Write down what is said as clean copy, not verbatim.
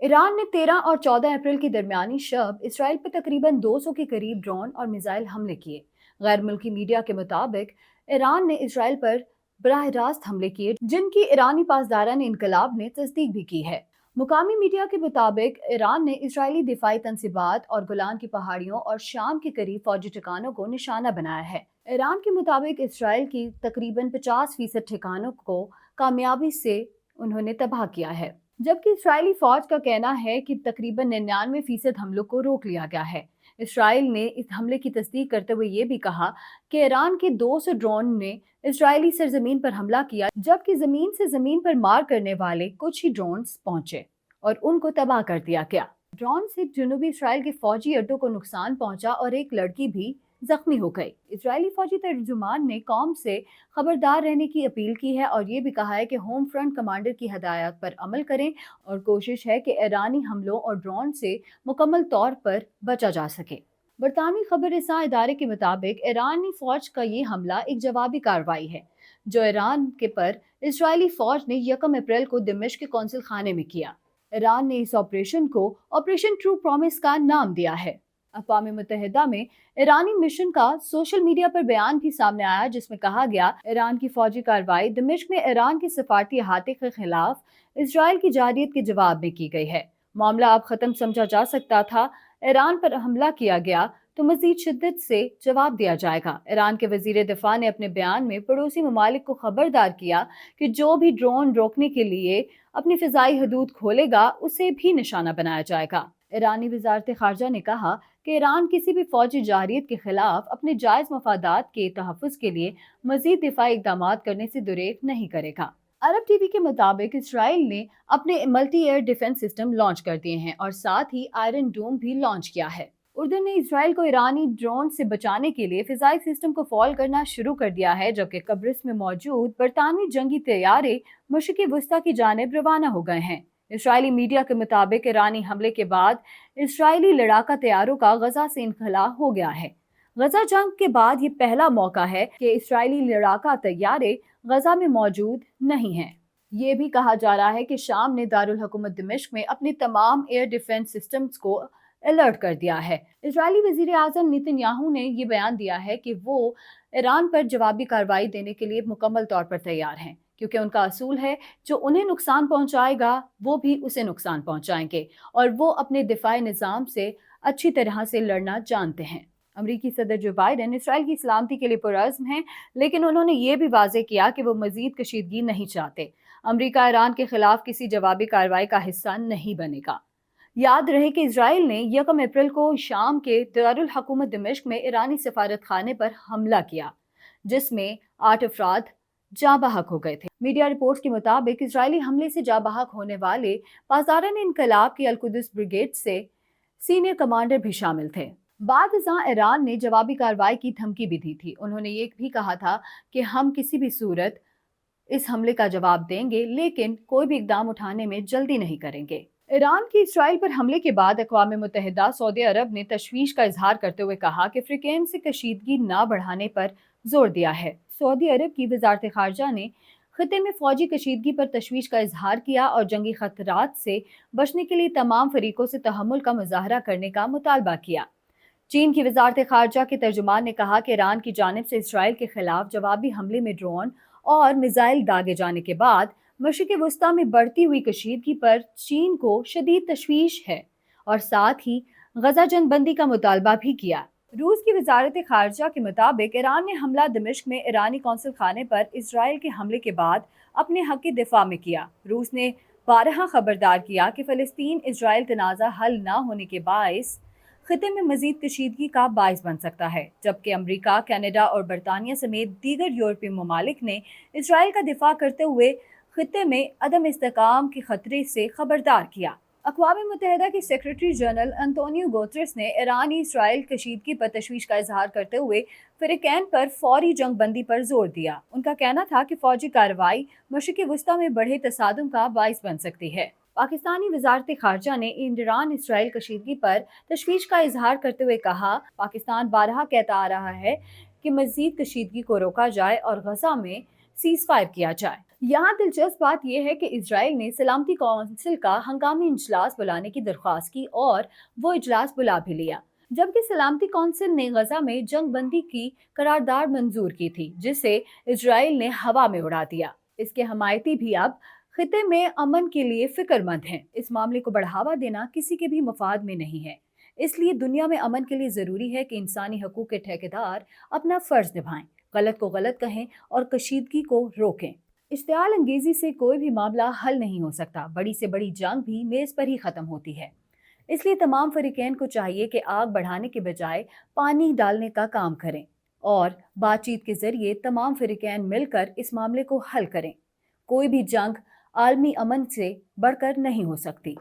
Iran ने 13 और 14 अप्रैल के दरमियानी शब इसराइल पर तकरीबन 200 के करीब ड्रोन और मिसाइल हमले किए। गैर मुल्की मीडिया के मुताबिक ईरान ने इसराइल पर बराह रास्त हमले किए, जिनकी ईरानी पासदारान इनकलाब ने तस्दीक भी की है। मुकामी मीडिया के मुताबिक ईरान ने इसराइली दिफाई तंसीबात और गोलान की पहाड़ियों और शाम के करीब फौजी ठिकानों को निशाना बनाया है। ईरान के मुताबिक इसराइल की तकरीबन 50% ठिकानों को कामयाबी से उन्होंने तबाह किया है, जबकि इस्राएली फौज का कहना है कि तकरीबन 99% हमलों को रोक लिया गया है। इसराइल ने इस हमले की तस्दीक करते हुए ये भी कहा कि ईरान के 200 ड्रोन ने इस्राएली सरजमीन पर हमला किया, जबकि जमीन से जमीन पर मार करने वाले कुछ ही ड्रोन पहुंचे और उनको तबाह कर दिया गया। ड्रोन से जनूबी इसराइल के फौजी अड्डों को नुकसान पहुंचा और एक लड़की भी जख्मी हो गई। इजरायली फौजी तर्जुमान ने कौम से खबरदार रहने की अपील की है और ये भी कहा है कि होम फ्रंट कमांडर की हदायत पर अमल करें और कोशिश है कि ईरानी हमलों और ड्रोन से मुकम्मल तौर पर बचा जा सके। बरतानवी खबर रसां इदारे के मुताबिक ईरानी फौज का ये हमला एक जवाबी कार्रवाई है जो ईरान के पर इजरायली फौज ने 1 अप्रैल को दिमिश्क के कौंसिल खाने में किया। ईरान ने इस ऑपरेशन को ऑपरेशन ट्रू प्रॉमिस का नाम दिया है। अक़वाम मुत्तहिदा में ईरानी मिशन का सोशल मीडिया पर बयान भी सामने आया, जिसमें कहा गया ईरान की फौजी कार्रवाई दिमिश्क में ईरान के सफारती अहाते के खिलाफ इसराइल की जारहियत के जवाब में की गई है। मामला अब खत्म समझा जा सकता था। ईरान पर हमला किया गया तो मजीद शिद्दत से जवाब दिया जाएगा। ईरान के वजीर दिफा ने अपने बयान में पड़ोसी ममालिक को खबरदार किया कि जो भी ड्रोन रोकने के लिए अपनी फिजाई हदूद खोलेगा उसे भी निशाना बनाया जाएगा। ईरानी वजारत खारजा ने कहा कि ईरान किसी भी फौजी जारहियत के खिलाफ अपने जायज मफादात के तहफ़्फ़ुज़ के लिए मजीद दिफाई इक़दाम करने से दुरेग नहीं करेगा। अरब टीवी के मुताबिक इसराइल ने अपने multi air defence system launch कर दिए हैं और साथ ही आयरन डोम भी लॉन्च किया है। उर्दू ने इसराइल को ईरानी ड्रोन से बचाने के लिए फिजाई सिस्टम को फॉल करना शुरू कर दिया है, जबकि कब्रिस में मौजूद बरतानवी जंगी तैयारे मशरिक़ वस्ता की जानिब रवाना हो गए हैं। इसराइली मीडिया के मुताबिक ईरानी हमले के बाद इसराइली लड़ाका तैयारों का गजा से इनखला हो गया है। गजा जंग के बाद ये पहला मौका है कि इसराइली लड़ाका तैयारे गजा में मौजूद नहीं हैं। ये भी कहा जा रहा है कि शाम ने दारुल हुकूमत दिमिश्क में अपने तमाम एयर डिफेंस सिस्टम्स को अलर्ट कर दिया है। इजरायली वजीर आज़म नेतन्याहू ने ये बयान दिया है कि वो ईरान पर जवाबी कार्रवाई देने के लिए मुकम्मल तौर पर तैयार हैं, क्योंकि उनका असूल है जो उन्हें नुकसान पहुंचाएगा वो भी उसे नुकसान पहुंचाएंगे और वो अपने दिफाई निज़ाम से अच्छी तरह से लड़ना जानते हैं। अमरीकी सदर जो बाइडेन इसराइल की सलामती के लिए पुरअज़्म हैं, लेकिन उन्होंने ये भी वाज़ेह किया कि वो मज़ीद कशीदगी नहीं चाहते। अमरीका ईरान के खिलाफ किसी जवाबी कार्रवाई का हिस्सा नहीं बनेगा। याद रहे कि इजराइल ने 1 अप्रैल को शाम के दारुल हुकूमत दिमिश्क में ईरानी सफारत खाने पर हमला किया, जिसमें 8 अफराद जाँ बहक हो गए थे। मीडिया रिपोर्ट्स के मुताबिक इजरायली हमले से जाँ बहक होने वाले पासदारान इनकलाब की अल-कुद्स ब्रिगेड से सीनियर कमांडर भी शामिल थे। बाद अज़ां ईरान ने जवाबी कार्रवाई की धमकी भी दी थी। उन्होंने ये भी कहा था कि हम किसी भी सूरत इस हमले का जवाब देंगे, लेकिन कोई भी इकदाम उठाने में जल्दी नहीं करेंगे। ईरान की इसराइल पर हमले के बाद अक़वाम मुत्तहिदा सऊदी अरब ने तशवीश का इजहार करते हुए कहा कि अफ्रीकन से कशीदगी न बढ़ाने पर जोर दिया है। सऊदी अरब की वजारत खारजा ने खिते में फौजी कशीदगी पर तशवीश का इजहार किया और जंगी खतरात से बचने के लिए तमाम फरीकों से तहम्मुल का मुजाहरा करने का मुतालबा किया। चीन की वजारत खारजा के तर्जुमान ने कहा कि ईरान की जानिब से इसराइल के खिलाफ जवाबी हमले में ड्रोन और मिसाइल दागे जाने के बाद मशरिक़ वस्ता में बढ़ती हुई कशीदगी पर चीन को शदीद तशवीश है और साथ ही गजा जंगबंदी का मुतालबा भी किया। रूस की वजारत खारजा के मुताबिक ईरान ने हमला दिमिश्क में ईरानी कौंसिल खाने पर इसराइल के हमले के बाद अपने हक की दिफा में किया। रूस ने बारहा खबरदार किया कि फ़लस्तीन इसराइल तनाज़ा हल न होने के बायस खिते में मजीद कशीदगी का बायस बन सकता है, जबकि अमरीका, कनाडा और बरतानिया समेत दीगर यूरोपीय ममालिक ने इसराइल का दिफा करते हुए खिते में अदम इस्तेहकाम के खतरे से खबरदार किया। अक़वाम मुत्तहिदा के सेक्रेटरी जनरल अंतोनियो गुतेरेस ने ईरानी इसराइल कशीदगी पर तशवीश का इजहार करते हुए फ़रीक़ैन पर फौरी जंग बंदी पर जोर दिया। उनका कहना था कि फ़ौजी कार्रवाई मशरिक़ वस्ता में बढ़े तसादुम का बाइस बन सकती है। पाकिस्तानी वजारत खारजा ने ईरान इसराइल कशीदगी पर तशवीश का इजहार करते हुए कहा, पाकिस्तान बारहा कहता आ रहा है कि मज़ीद कशीदगी को रोका जाए और गजा में सीज़ फायर किया जाए। यहाँ दिलचस्प बात यह है कि इसराइल ने सलामती कौंसिल का हंगामी इजलास बुलाने की दरख्वास्त की और वो इजलास बुला भी लिया, जबकि सलामती कौंसिल ने गजा में जंग बंदी की करारदाद मंजूर की थी, जिसे इसराइल ने हवा में उड़ा दिया। इसके हमायती भी अब खिते में अमन के लिए फिक्रमंद हैं। इस मामले को बढ़ावा देना किसी के भी मफाद में नहीं है। इसलिए दुनिया में अमन के लिए जरूरी है कि इंसानी हकूक के ठेकेदार अपना फर्ज निभाएं, गलत को गलत कहें और कशीदगी को रोकें। इश्तियाल अंगेजी से कोई भी मामला हल नहीं हो सकता। बड़ी से बड़ी जंग भी मेज पर ही खत्म होती है। इसलिए तमाम फरीकैन को चाहिए कि आग बढ़ाने के बजाय पानी डालने का काम करें और बातचीत के जरिए तमाम फरीकैन मिलकर इस मामले को हल करें। कोई भी जंग आलमी अमन से बढ़कर नहीं हो सकती।